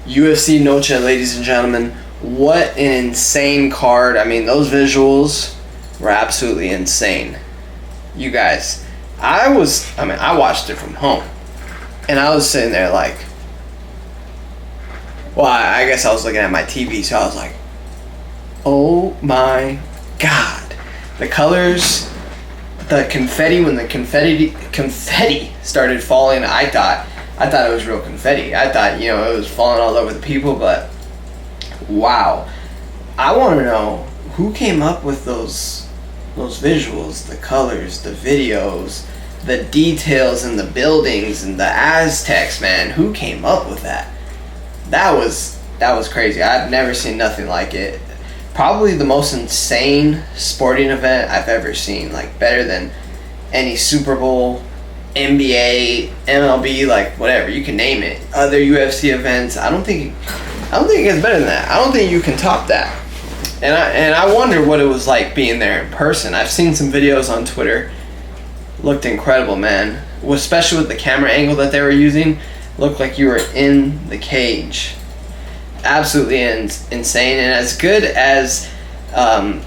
UFC Noche, ladies and gentlemen. What an insane card. I mean, those visuals were absolutely insane. You guys, I watched it from home. And I was sitting there like, well, I guess I was looking at my TV, so I was like, oh my God. The colors, the confetti, when the confetti started falling, I thought it was real confetti. I thought, it was falling all over the people, but wow. I want to know who came up with those visuals, the colors, the videos, the details in the buildings and the Aztecs, man. Who came up with that? That was crazy. I've never seen nothing like it. Probably the most insane sporting event I've ever seen. Like, better than any Super Bowl, NBA, MLB, like whatever, you can name it. Other UFC events, I don't think it gets better than that. I don't think you can top that. And I wonder what it was like being there in person. I've seen some videos on Twitter. Looked incredible, man. Especially with the camera angle that they were using. Looked like you were in the cage. Absolutely insane. And as good as the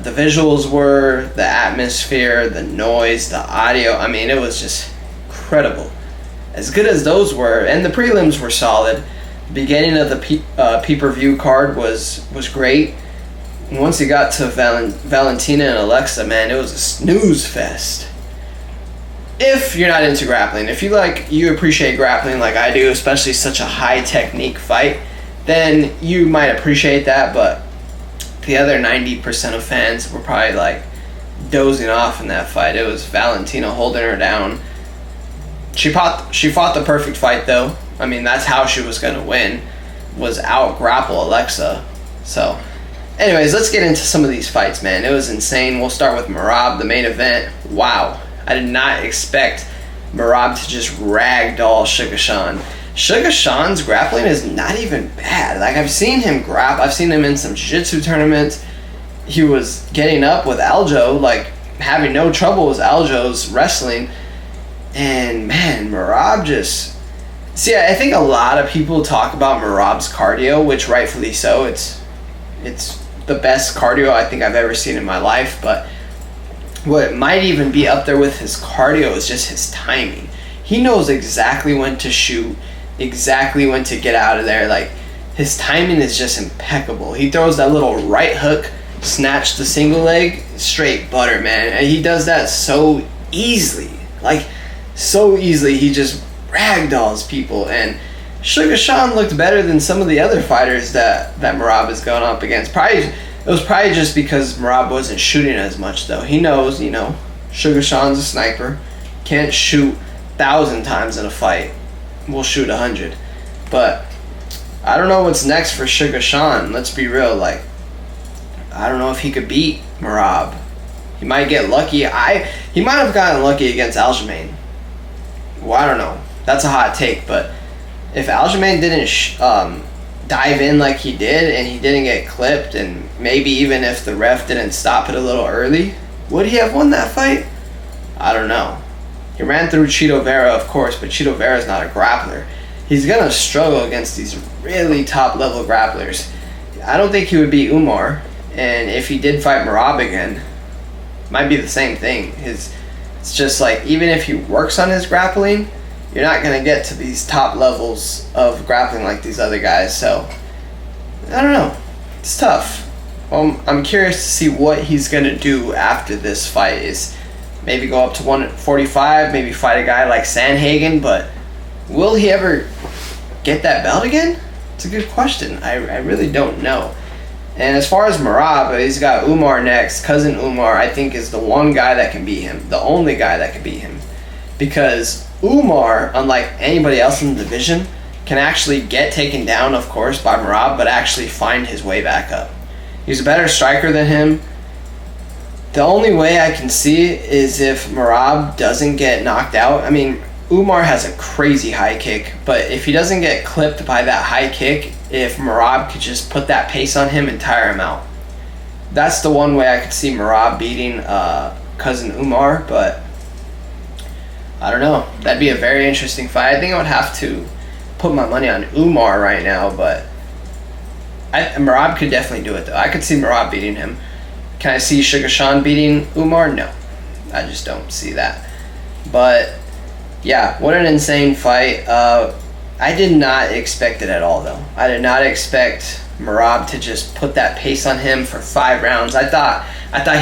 visuals were, the atmosphere, the noise, the audio, I mean, it was just incredible. As good as those were, and the prelims were solid. The beginning of the pay-per-view card was great. And once you got to Valentina and Alexa, man, it was a snooze fest. If you're not into grappling, if you appreciate grappling like I do, especially such a high technique fight, then you might appreciate that, but the other 90% of fans were probably like dozing off in that fight. It was Valentina holding her down. She fought the perfect fight, though. I mean, that's how she was going to win, was out-grapple Alexa. So, anyways, let's get into some of these fights, man. It was insane. We'll start with Merab, the main event. Wow. I did not expect Merab to just ragdoll Sugar Sean. Sugar Sean's grappling is not even bad. Like, I've seen him I've seen him in some jiu-jitsu tournaments. He was getting up with Aljo, like, having no trouble with Aljo's wrestling. And, man, Merab just... See, I think a lot of people talk about Merab's cardio, which rightfully so. It's the best cardio I think I've ever seen in my life, but what might even be up there with his cardio is just his timing. He knows exactly when to shoot, exactly when to get out of there. Like, his timing is just impeccable. He throws that little right hook, snatch the single leg, straight butter, man. And he does that so easily. Like, so easily. He just ragdolls people. And Sugar Sean looked better than some of the other fighters that Merab is going up against. It was probably just because Merab wasn't shooting as much, though. He knows, Sugar Sean's a sniper. Can't shoot 1,000 times in a fight. We'll shoot 100. But I don't know what's next for Sugar Sean. Let's be real. Like, I don't know if he could beat Merab. He might get lucky. He might have gotten lucky against Aljamain. Well, I don't know. That's a hot take, but if Aljamain didn't dive in like he did, and he didn't get clipped, and maybe even if the ref didn't stop it a little early, would he have won that fight? I don't know. He ran through Chito Vera, of course, but Chito Vera's not a grappler. He's gonna struggle against these really top level grapplers. I don't think he would beat Umar, and if he did fight Merab again, it might be the same thing. It's just like, even if he works on his grappling, you're not going to get to these top levels of grappling like these other guys. So, I don't know. It's tough. I'm curious to see what he's going to do after this fight. Is maybe go up to 145, maybe fight a guy like Sandhagen, but will he ever get that belt again? It's a good question. I really don't know. And as far as Merab, he's got Umar next. Cousin Umar, I think, is the one guy that can beat him. The only guy that can beat him. Because Umar, unlike anybody else in the division, can actually get taken down, of course, by Merab, but actually find his way back up. He's a better striker than him. The only way I can see is if Merab doesn't get knocked out. I mean, Umar has a crazy high kick, but if he doesn't get clipped by that high kick, if Merab could just put that pace on him and tire him out. That's the one way I could see Merab beating Cousin Umar, but I don't know. That'd be a very interesting fight. I think I would have to put my money on Umar right now, but Merab could definitely do it though. I could see Merab beating him. Can I see Sugar Sean beating Umar? No, I just don't see that. But yeah, what an insane fight. I did not expect it at all though. I did not expect Merab to just put that pace on him for 5 rounds. I thought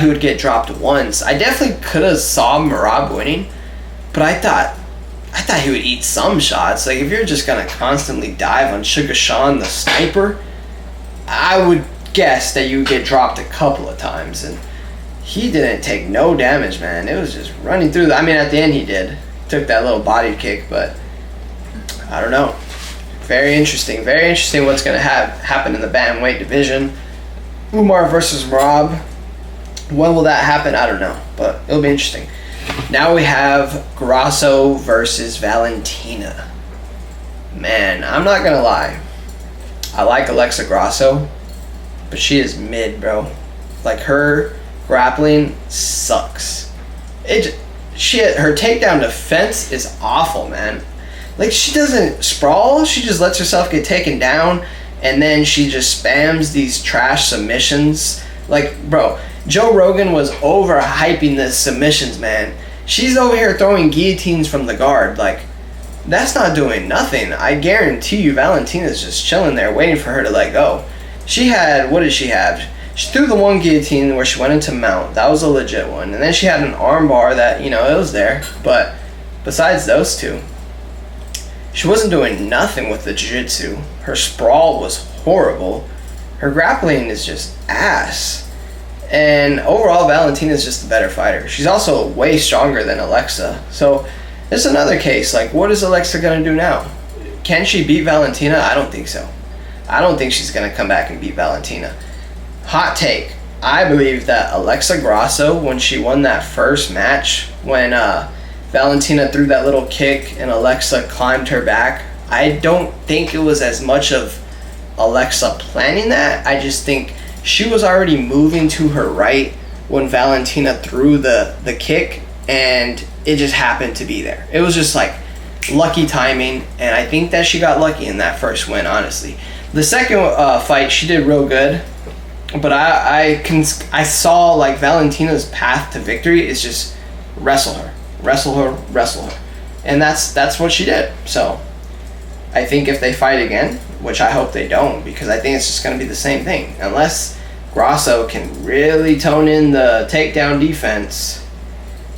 he would get dropped once. I definitely could have saw Merab winning, but I thought he would eat some shots. Like, if you're just gonna constantly dive on Sugar Sean, the sniper, I would guess that you would get dropped a couple of times, and he didn't take no damage, man. It was just running through. I mean, at the end he did. Took that little body kick, but I don't know. Very interesting. Very interesting what's going to happen in the bantamweight division. Umar versus Merab. When will that happen? I don't know, but it'll be interesting. Now we have Grasso versus Valentina. Man, I'm not going to lie. I like Alexa Grasso, but she is mid, bro. Like, her grappling sucks. Her takedown defense is awful, man. Like, she doesn't sprawl, she just lets herself get taken down, and then she just spams these trash submissions. Like, bro, Joe Rogan was overhyping the submissions, man. She's over here throwing guillotines from the guard. Like, that's not doing nothing. I guarantee you Valentina's just chilling there waiting for her to let go. She had, what did she have? She threw the one guillotine where she went into mount. That was a legit one. And then she had an arm bar that, you know, it was there. But besides those two, she wasn't doing nothing with the jiu-jitsu. Her sprawl was horrible. Her grappling is just ass. And overall, Valentina's just a better fighter. She's also way stronger than Alexa. So this is another case. Like, what is Alexa going to do now? Can she beat Valentina? I don't think so. I don't think she's going to come back and beat Valentina. Hot take. I believe that Alexa Grasso, when she won that first match, when Valentina threw that little kick and Alexa climbed her back, I don't think it was as much of Alexa planning that. I just think she was already moving to her right when Valentina threw the kick, and it just happened to be there. It was just like lucky timing, and I think that she got lucky in that first win, honestly. The second fight, she did real good, but I saw like Valentina's path to victory is just wrestle her, and that's what she did. So I think if they fight again, which I hope they don't, because I think it's just going to be the same thing, unless Grasso can really tone in the takedown defense,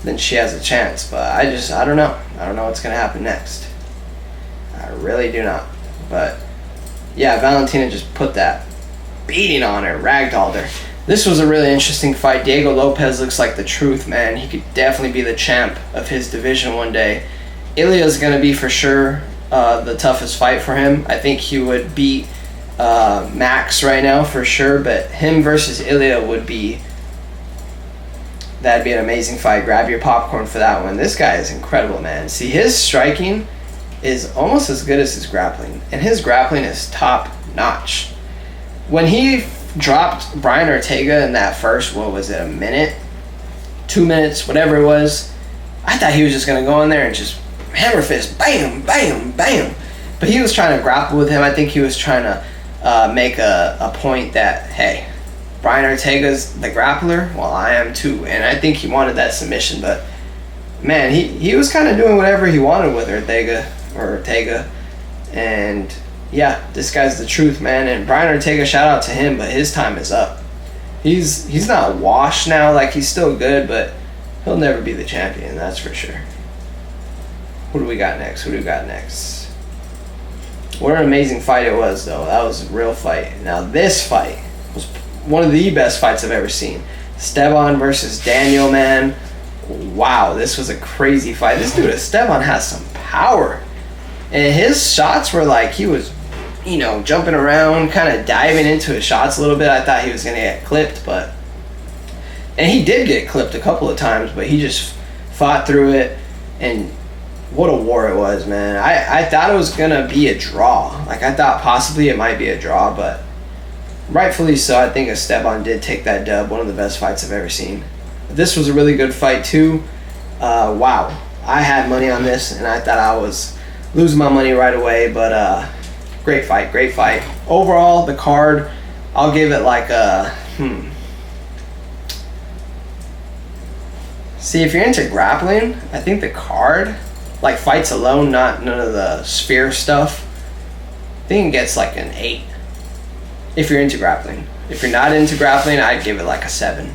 then she has a chance. But I don't know what's going to happen next. I really do not. But yeah, Valentina just put that beating on her, ragdolled her. This was a really interesting fight. Diego Lopez looks like the truth, man. He could definitely be the champ of his division one day. Ilya's going to be for sure the toughest fight for him. I think he would beat Max right now for sure, but him versus Ilya that'd be an amazing fight. Grab your popcorn for that one. This guy is incredible, man. See, his striking is almost as good as his grappling, and his grappling is top notch. When he dropped Brian Ortega in that first, what was it, a minute, 2 minutes, whatever it was, I thought he was just going to go in there and just hammer fist, bam, bam, bam. But he was trying to grapple with him. I think he was trying to make a point that, hey, Brian Ortega's the grappler, well, I am too. And I think he wanted that submission, but man, he was kind of doing whatever he wanted with Ortega. And yeah, this guy's the truth, man. And Brian Ortega, shout out to him, but his time is up. He's not washed now. Like, he's still good, but he'll never be the champion, that's for sure. What do we got next? What an amazing fight it was, though. That was a real fight. Now, this fight was one of the best fights I've ever seen. Esteban versus Daniel, man. Wow, this was a crazy fight. This dude, Esteban, has some power. And his shots were like, he was, jumping around, kind of diving into his shots a little bit. I thought he was going to get clipped, and he did get clipped a couple of times, but he just fought through it, and what a war it was, man. I thought it was going to be a draw. Like, I thought possibly it might be a draw, but rightfully so. I think Esteban did take that dub, one of the best fights I've ever seen. This was a really good fight, too. Wow. I had money on this, and I thought I was losing my money right away. But great fight. Overall, the card, I'll give it like a See, if you're into grappling, I think the card, like fights alone, none of the sphere stuff, I think it gets like an 8. If you're into grappling. If you're not into grappling, I'd give it like a 7.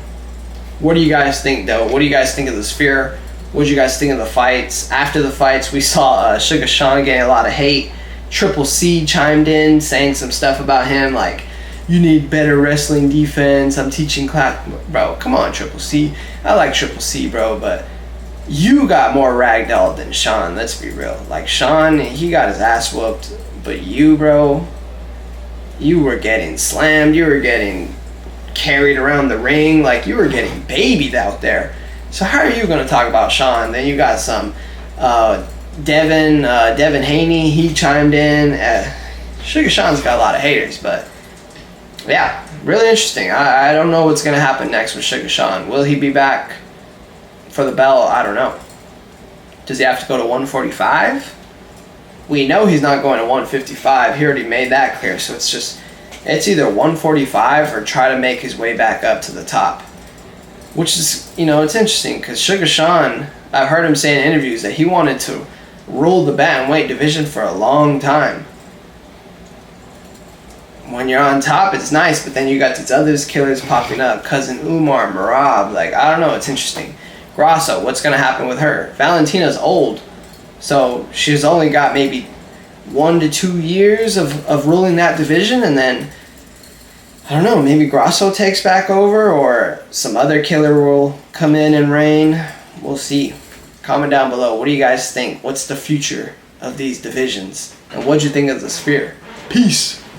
What do you guys think, though? What do you guys think of the sphere? What do you guys think of the fights? After the fights, we saw Sugar Sean getting a lot of hate. Triple C chimed in, saying some stuff about him, like, you need better wrestling defense. I'm teaching class. Bro, come on, Triple C. I like Triple C, bro, but you got more ragdolled than Sean. Let's be real. Like, Sean, he got his ass whooped, but you, bro, you were getting slammed. You were getting carried around the ring. Like, you were getting babied out there. So how are you going to talk about Sean? Then you got some Devin Haney. He chimed in. Sugar Sean's got a lot of haters, but yeah, really interesting. I don't know what's going to happen next with Sugar Sean. Will he be back for the belt? I don't know. Does he have to go to 145? We know he's not going to 155. He already made that clear. So it's either 145 or try to make his way back up to the top. Which is, it's interesting because Sugar Sean, I've heard him say in interviews that he wanted to rule the bantamweight division for a long time. When you're on top, it's nice, but then you got these other killers popping up. Cousin Umar, Marab, like, I don't know, it's interesting. Grasso, what's going to happen with her? Valentina's old, so she's only got maybe 1 to 2 years of ruling that division, and then, I don't know, maybe Grasso takes back over, or some other killer will come in and reign. We'll see. Comment down below, what do you guys think? What's the future of these divisions? And what'd you think of the Sphere? Peace!